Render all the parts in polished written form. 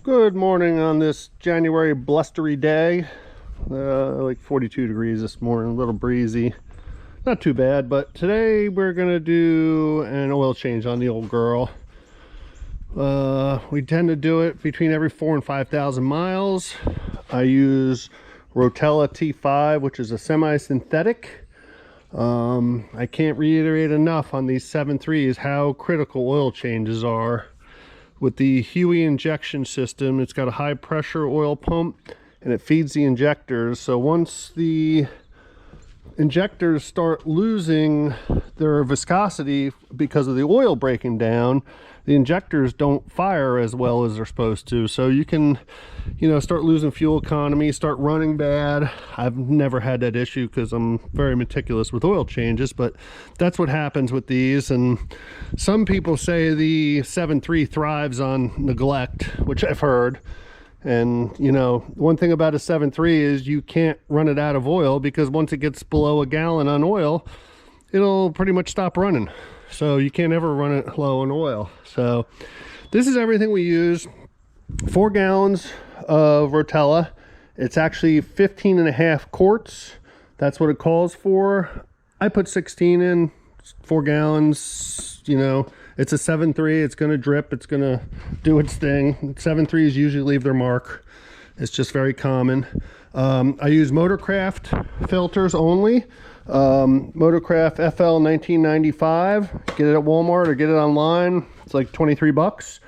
Good morning on this January blustery day. Like 42 degrees this morning, a little breezy. Not too bad, but today we're gonna do an oil change on the old girl. We tend to do it between every 4,000 and 5,000 miles. I use Rotella T5, which is a semi-synthetic. I can't reiterate enough on these 7.3s how critical oil changes are. With the Huey injection system, it's got a high pressure oil pump and it feeds the injectors. So once the injectors start losing their viscosity because of the oil breaking down, the injectors don't fire as well as they're supposed to. So you can, start losing fuel economy, start running bad. I've never had that issue because I'm very meticulous with oil changes, but that's what happens with these. And some people say the 7.3 thrives on neglect, which I've heard. And one thing about a 7.3 is you can't run it out of oil, because once it gets below a gallon on oil, it'll pretty much stop running. So you can't ever run it low on oil. So this is everything we use. 4 gallons of Rotella. It's actually 15.5 quarts. That's what it calls for. I put 16 in, 4 gallons. It's a 7.3. It's going to drip. It's going to do its thing. 7.3s usually leave their mark. It's just very common. I use Motorcraft filters only. Motorcraft FL 1995. Get it at Walmart or get it online. It's like 23 bucks.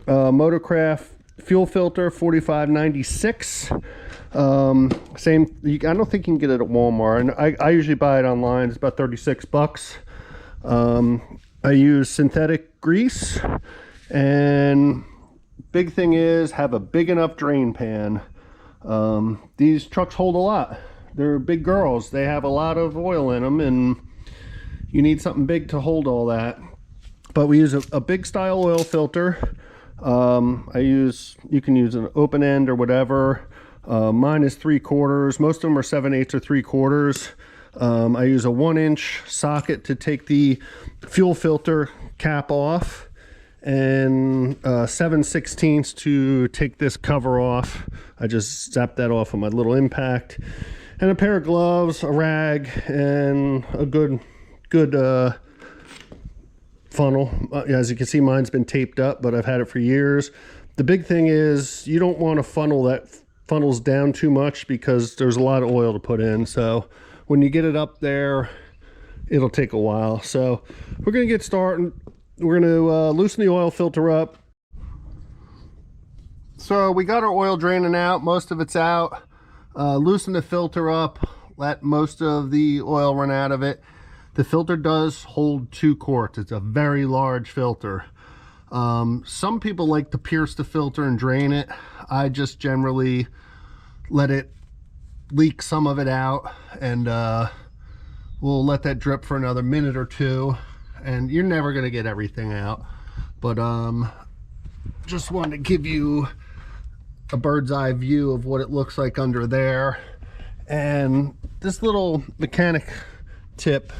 Motorcraft fuel filter 4596. Same. I don't think you can get it at Walmart, and I usually buy it online. It's about 36 bucks. I use synthetic grease, and big thing is have a big enough drain pan. These trucks hold a lot. They're big girls. They have a lot of oil in them, and you need something big to hold all that. But we use a big style oil filter. You can use an open end or whatever. Mine is 3/4. Most of them are 7/8 or 3/4. I use a 1-inch socket to take the fuel filter cap off, and 7/16 to take this cover off. I just zapped that off with my little impact, and a pair of gloves, a rag, and a good funnel. As you can see, mine's been taped up, but I've had it for years. The big thing is you don't want a funnel that funnels down too much, because there's a lot of oil to put in. So when you get it up there, it'll take a while. So we're going to get started. We're going to loosen the oil filter up. So we got our oil draining out. Most of it's out. Loosen the filter up. Let most of the oil run out of it. The filter does hold 2 quarts. It's a very large filter. Some people like to pierce the filter and drain it. I just generally let it leak some of it out, and we'll let that drip for another minute or 2, and you're never going to get everything out, but just wanted to give you a bird's eye view of what it looks like under there. And this little mechanic tip,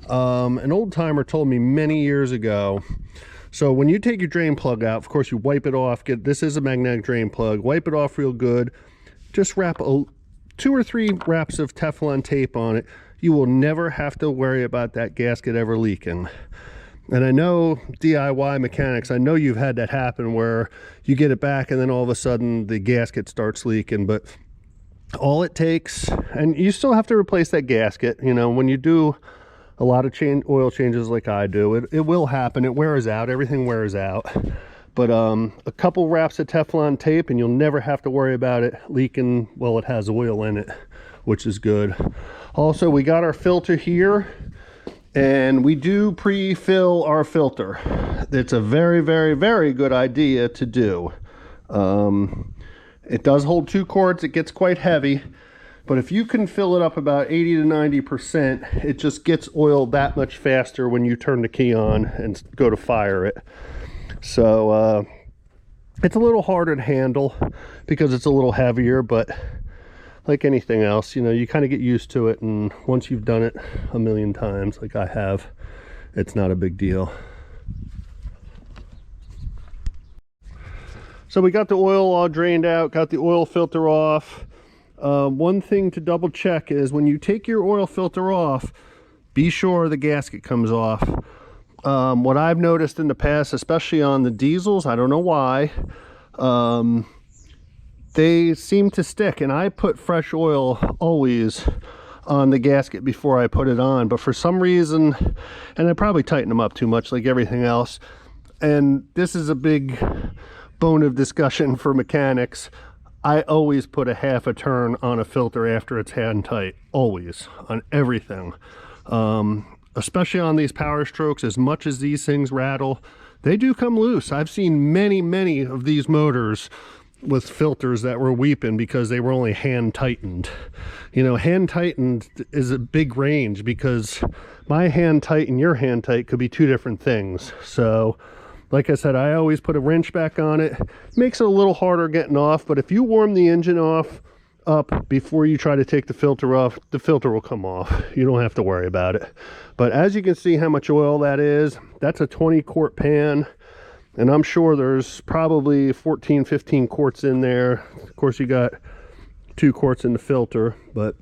an old timer told me many years ago. So when you take your drain plug out, of course you wipe it off. This is a magnetic drain plug. Wipe it off real good. Just wrap 2 or 3 wraps of Teflon tape on it. You will never have to worry about that gasket ever leaking. And I know DIY mechanics, I know you've had that happen where you get it back and then all of a sudden the gasket starts leaking. But all it takes, and you still have to replace that gasket, when you do a lot of oil changes like I do, it will happen. It wears out. Everything wears out. But a couple wraps of Teflon tape and you'll never have to worry about it leaking while it has oil in it, which is good. Also, we got our filter here, and we do pre-fill our filter. It's a very, very, very good idea to do. It does hold 2 quarts. It gets quite heavy. But if you can fill it up about 80 to 90%, it just gets oil that much faster when you turn the key on and go to fire it. So it's a little harder to handle because it's a little heavier, but like anything else, you kind of get used to it, and once you've done it a million times like I have, it's not a big deal. So we got the oil all drained out, got the oil filter off. One thing to double check is when you take your oil filter off, be sure the gasket comes off. What I've noticed in the past, especially on the diesels, I don't know why, they seem to stick, and I put fresh oil always on the gasket before I put it on, but for some reason, and I probably tighten them up too much like everything else, and this is a big bone of discussion for mechanics, I always put a half a turn on a filter after it's hand tight, always, on everything. Especially on these Power Strokes, as much as these things rattle, they do come loose. I've seen many of these motors with filters that were weeping because they were only hand tightened. You know, hand tightened is a big range, because my hand tight and your hand tight could be two different things. So like I said, I always put a wrench back on it. Makes it a little harder getting off, but if you warm the engine up before you try to take the filter off, the filter will come off. You don't have to worry about it. But as you can see how much oil that is, that's a 20 quart pan, and I'm sure there's probably 14-15 quarts in there. Of course, you got 2 quarts in the filter. But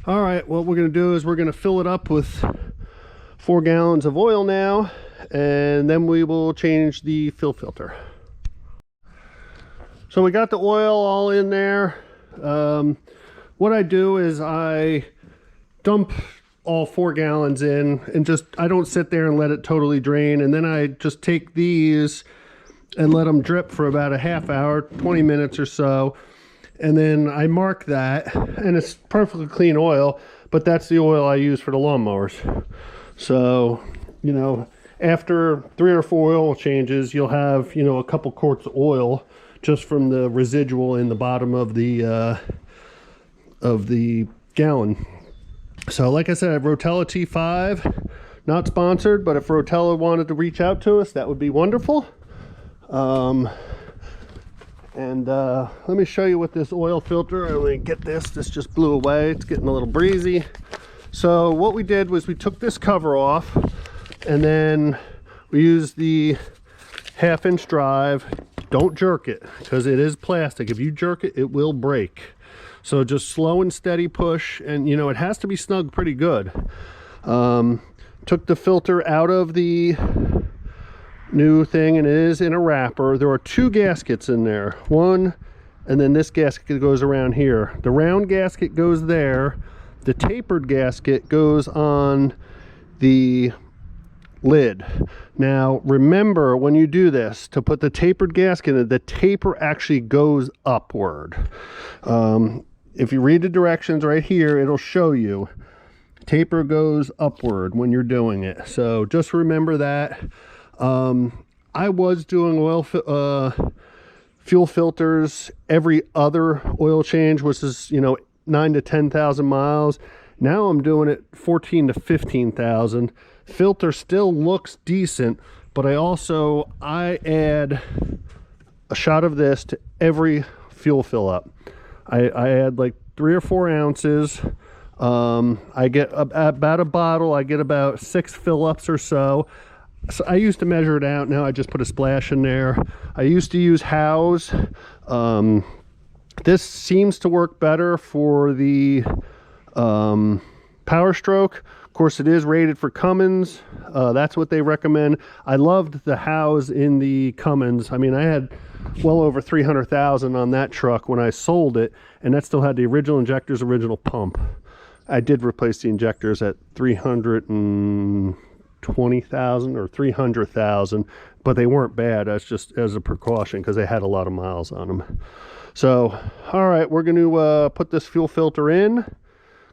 all right, what we're going to do is we're going to fill it up with 4 gallons of oil now, and then we will change the fill filter. So we got the oil all in there. What I do is I dump all 4 gallons in, and I don't sit there and let it totally drain, and then I just take these and let them drip for about a half hour, 20 minutes or so, and then I mark that, and it's perfectly clean oil, but that's the oil I use for the lawnmowers. So, you know, after 3 or 4 oil changes, you'll have, you know, a couple quarts of oil just from the residual in the bottom of the gallon. So like I said, I have Rotella T5, not sponsored, but if Rotella wanted to reach out to us, that would be wonderful. Let me show you with this oil filter. Let me get this just blew away. It's getting a little breezy. So what we did was we took this cover off, and then we used the 1/2-inch drive. Don't jerk it, because it is plastic. If you jerk it, it will break. So just slow and steady push, and you know, it has to be snug pretty good. Took the filter out of the new thing, and it is in a wrapper. There are 2 gaskets in there. One, and then this gasket goes around here. The round gasket goes there. The tapered gasket goes on the lid. Now remember, when you do this, to put the tapered gasket in, the taper actually goes upward. If you read the directions right here, it'll show you taper goes upward when you're doing it. So just remember that. I was doing fuel filters every other oil change, which is, you know, 9,000 to 10,000 miles. Now I'm doing it 14,000 to 15,000. Filter still looks decent, but I add a shot of this to every fuel fill up. I add like 3 or 4 ounces. I get about a bottle. I get about 6 fill ups or so. So I used to measure it out. Now I just put a splash in there. I used to use Howe's. This seems to work better for the Power Stroke. Of course, it is rated for Cummins. That's what they recommend. I loved the Howe's in the Cummins. I mean, I had well over 300,000 on that truck when I sold it, and that still had the original injectors, original pump. I did replace the injectors at 320,000 or 300,000, but they weren't bad. That's just as a precaution because they had a lot of miles on them. So, all right, we're going to put this fuel filter in,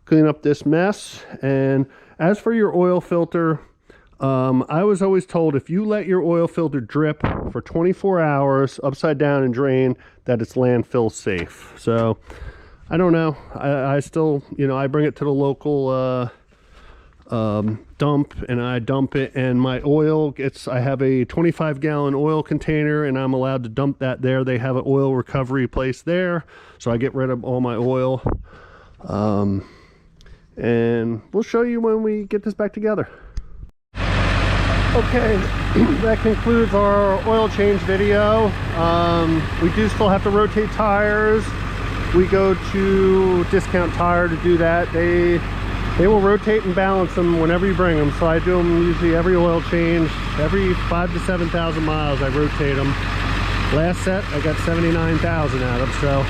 clean up this mess. And as for your oil filter, I was always told if you let your oil filter drip for 24 hours upside down and drain, that it's landfill safe. So I don't know. I still, you know, I bring it to the local dump, and I dump it, and my oil gets, I have a 25-gallon oil container, and I'm allowed to dump that there. They have an oil recovery place there, so I get rid of all my oil. And we'll show you when we get this back together. Okay, that concludes our oil change video. We do still have to rotate tires. We go to Discount Tire to do that. They will rotate and balance them whenever you bring them. So I do them usually every oil change, every 5,000 to 7,000 miles I rotate them. Last set I got 79,000 out of. So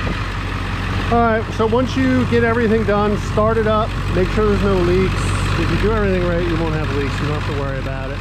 all right, so once you get everything done, start it up, make sure there's no leaks. If you do everything right, you won't have leaks. You don't have to worry about it.